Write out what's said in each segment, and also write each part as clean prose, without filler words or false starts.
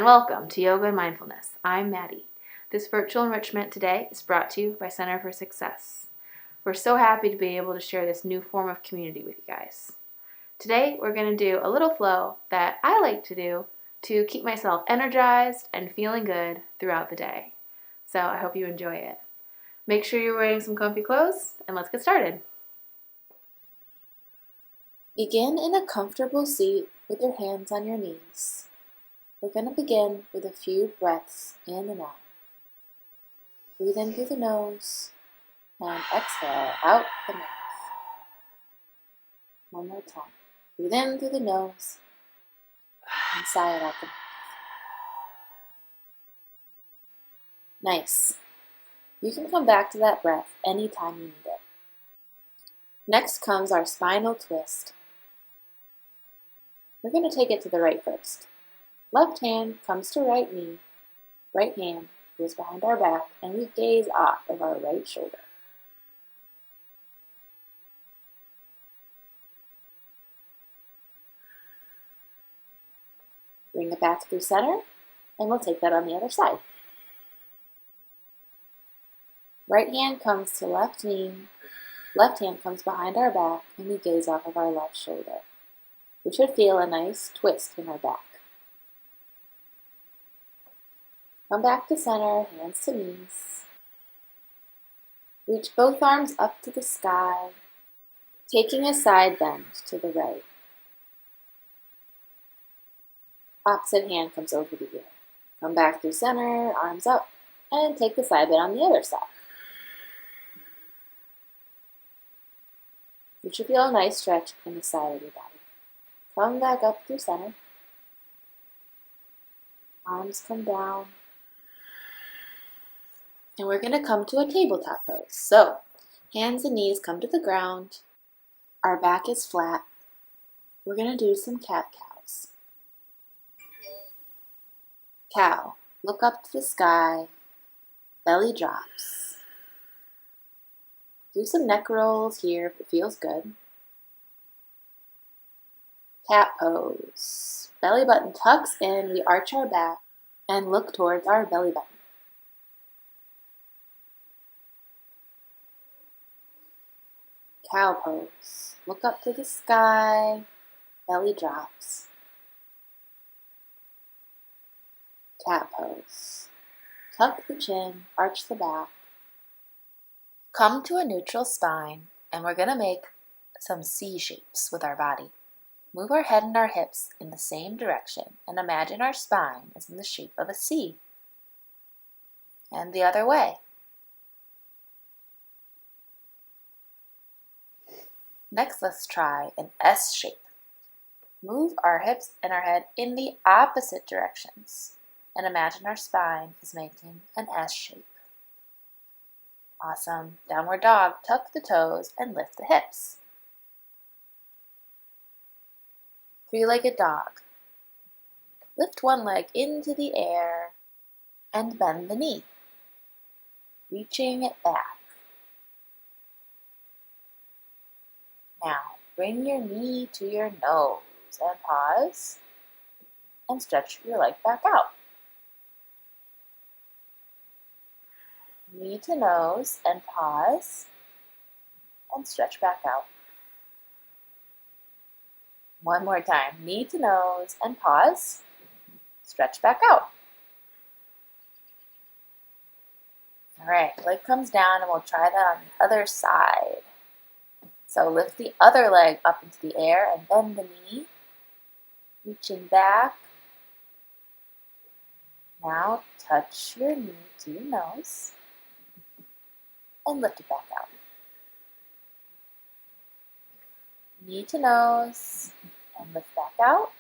and welcome to Yoga and Mindfulness. I'm Maddie. This virtual enrichment today is brought to you by Center for Success. We're so happy to be able to share this new form of community with you guys. Today we're going to do a little flow that I like to do to keep myself energized and feeling good throughout the day. So I hope you enjoy it. Make sure you're wearing some comfy clothes and let's get started. Begin in a comfortable seat with your hands on your knees. We're going to begin with a few breaths in and out. Breathe in through the nose and exhale out the mouth. One more time. Breathe in through the nose and sigh it out the mouth. Nice. You can come back to that breath anytime you need it. Next comes our spinal twist. We're going to take it to the right first. Left hand comes to right knee, right hand goes behind our back, and we gaze off of our right shoulder. Bring it back through center, and we'll take that on the other side. Right hand comes to left knee, left hand comes behind our back, and we gaze off of our left shoulder. We should feel a nice twist in our back. Come back to center, hands to knees. Reach both arms up to the sky, taking a side bend to the right. Opposite hand comes over the ear. Come back through center, arms up, and take the side bend on the other side. You should feel a nice stretch in the side of your body. Come back up through center. Arms come down. And we're going to come to a tabletop pose. So, hands and knees come to the ground. Our back is flat. We're going to do some cat-cows. Cow, look up to the sky. Belly drops. Do some neck rolls here if it feels good. Cat pose. Belly button tucks in. We arch our back and look towards our belly button. Cow pose. Look up to the sky. Belly drops. Cat pose. Tuck the chin, arch the back. Come to a neutral spine, and we're going to make some C shapes with our body. Move our head and our hips in the same direction, and imagine our spine is in the shape of a C. And the other way. Next, let's try an S shape. Move our hips and our head in the opposite directions, and imagine our spine is making an S shape. Awesome. Downward dog. Tuck the toes and lift the hips. Three-legged dog. Lift one leg into the air and bend the knee, reaching it back. Now, bring your knee to your nose and pause and stretch your leg back out. Knee to nose and pause and stretch back out. One more time. Knee to nose and pause. Stretch back out. All right, leg comes down and we'll try that on the other side. So lift the other leg up into the air and bend the knee, reaching back. Now touch your knee to your nose and lift it back out. Knee to nose and lift back out.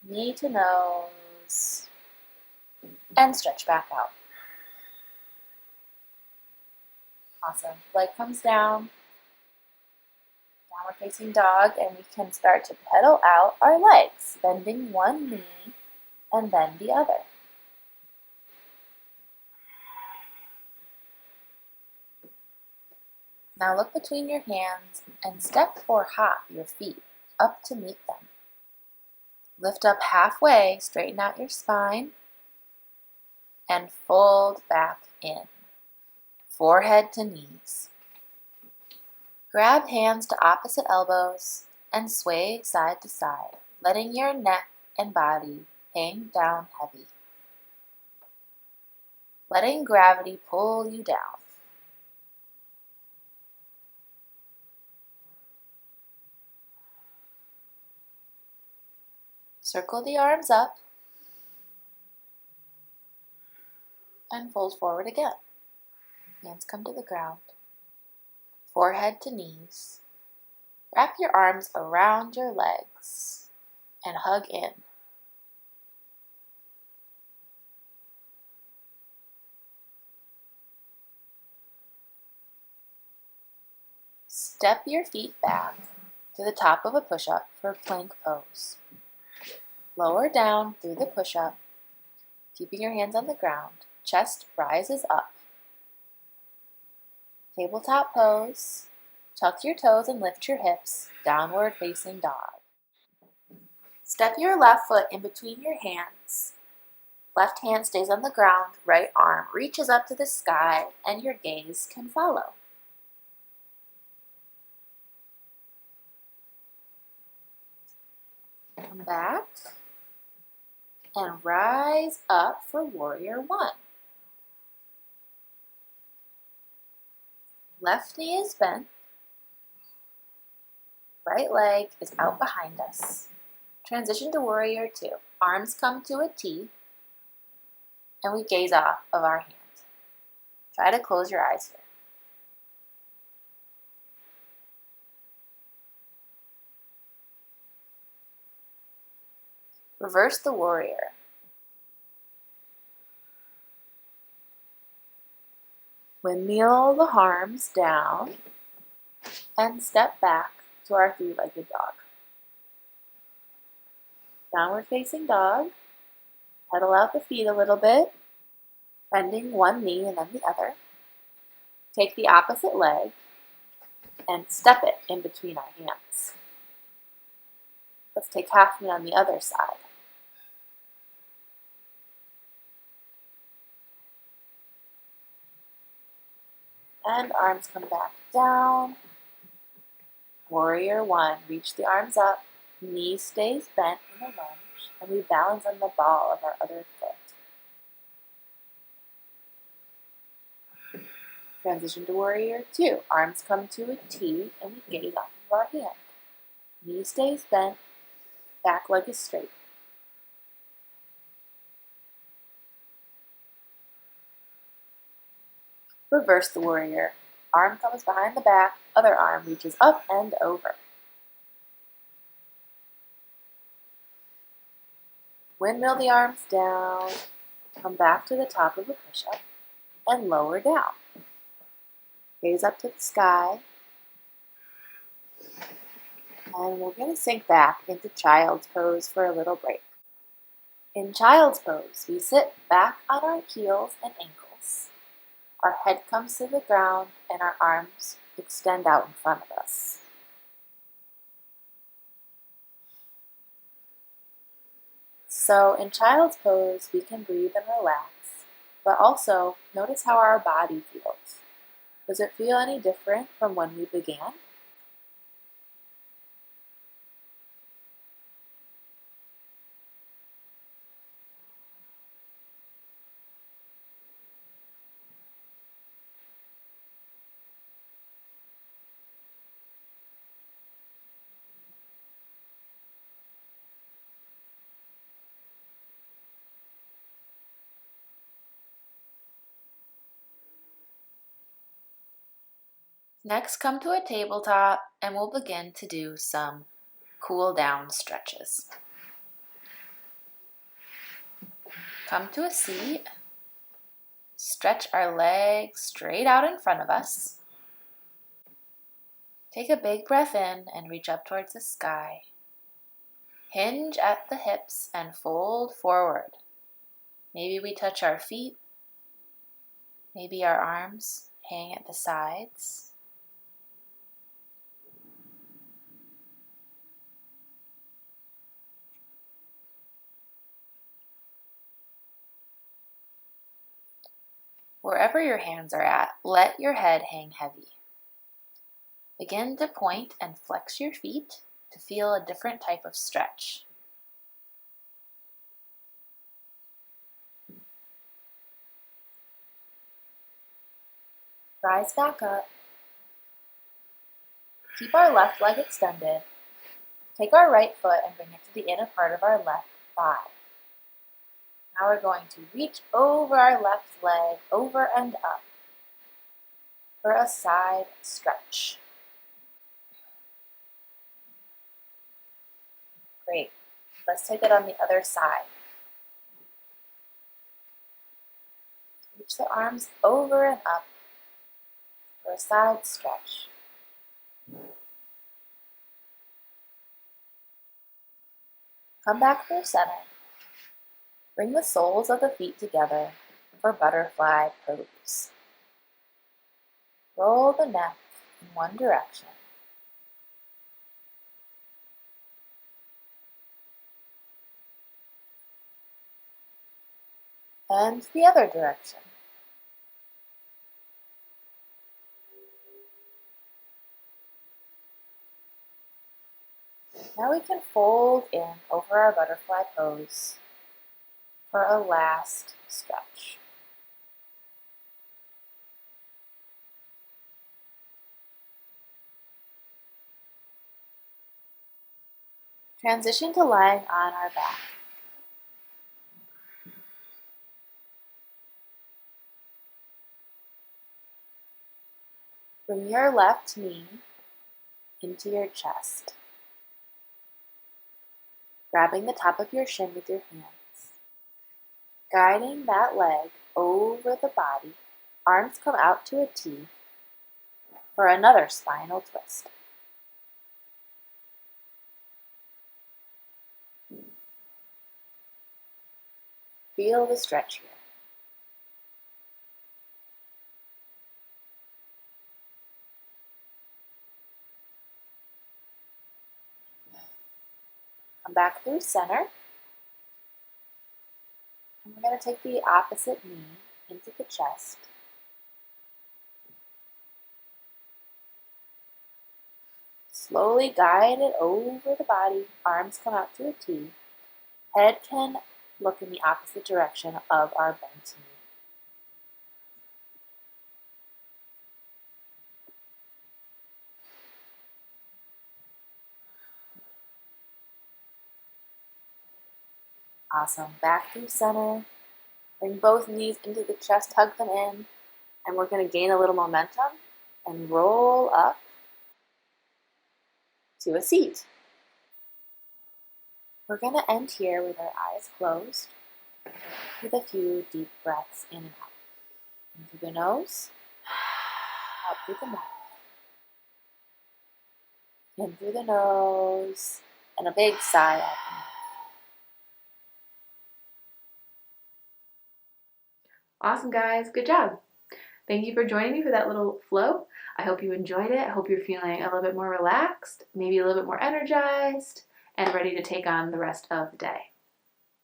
Knee to nose and stretch back out. Awesome. Leg comes down. Downward facing dog, and we can start to pedal out our legs, bending one knee and then the other. Now look between your hands and step or hop your feet up to meet them. Lift up halfway, straighten out your spine, and fold back in, forehead to knees. Grab hands to opposite elbows and sway side to side, letting your neck and body hang down heavy. Letting gravity pull you down. Circle the arms up and fold forward again. Hands come to the ground. Forehead to knees. Wrap your arms around your legs and hug in. Step your feet back to the top of a push-up for plank pose. Lower down through the push-up, keeping your hands on the ground. Chest rises up. Tabletop pose. Tuck your toes and lift your hips, downward facing dog. Step your left foot in between your hands. Left hand stays on the ground, right arm reaches up to the sky, and your gaze can follow. Come back and rise up for Warrior One. Left knee is bent. Right leg is out behind us. Transition to Warrior Two. Arms come to a T, and we gaze off of our hand. Try to close your eyes here. Reverse the warrior. Windmill the arms down and step back to our three-legged dog. Downward facing dog. Pedal out the feet a little bit, bending one knee and then the other. Take the opposite leg and step it in between our hands. Let's take half knee on the other side. And arms come back down. Warrior One. Reach the arms up. Knee stays bent in a lunge. And we balance on the ball of our other foot. Transition to Warrior Two. Arms come to a T and we gaze off of our hand. Knee stays bent. Back leg is straight. Reverse the warrior. Arm comes behind the back, other arm reaches up and over. Windmill the arms down, come back to the top of a push-up, and lower down. Gaze up to the sky, and we're going to sink back into child's pose for a little break. In child's pose, we sit back on our heels and ankles. Our head comes to the ground and our arms extend out in front of us. So in child's pose, we can breathe and relax, but also notice how our body feels. Does it feel any different from when we began? Next, come to a tabletop and we'll begin to do some cool down stretches. Come to a seat, stretch our legs straight out in front of us. Take a big breath in and reach up towards the sky. Hinge at the hips and fold forward. Maybe we touch our feet. Maybe our arms hang at the sides. Wherever your hands are at, let your head hang heavy. Begin to point and flex your feet to feel a different type of stretch. Rise back up. Keep our left leg extended. Take our right foot and bring it to the inner part of our left thigh. Now we're going to reach over our left leg, over and up, for a side stretch. Great. Let's take it on the other side. Reach the arms over and up for a side stretch. Come back through center. Bring the soles of the feet together for butterfly pose. Roll the neck in one direction. And the other direction. Now we can fold in over our butterfly pose for a last stretch. Transition to lying on our back. Bring your left knee into your chest, grabbing the top of your shin with your hands. Guiding that leg over the body, arms come out to a T for another spinal twist. Feel the stretch here. Come back through center. And we're going to take the opposite knee into the chest. Slowly guide it over the body. Arms come out to a T. Head can look in the opposite direction of our bent knee. Awesome. Back through center. Bring both knees into the chest, hug them in, and we're going to gain a little momentum and roll up to a seat. We're going to end here with our eyes closed with a few deep breaths in and out. In through the nose, out through the mouth. In through the nose, and a big sigh out the mouth. Awesome, guys. Good job. Thank you for joining me for that little flow. I hope you enjoyed it. I hope you're feeling a little bit more relaxed, maybe a little bit more energized, and ready to take on the rest of the day.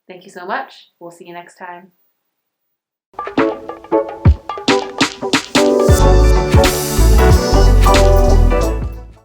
Thank you so much. We'll see you next time.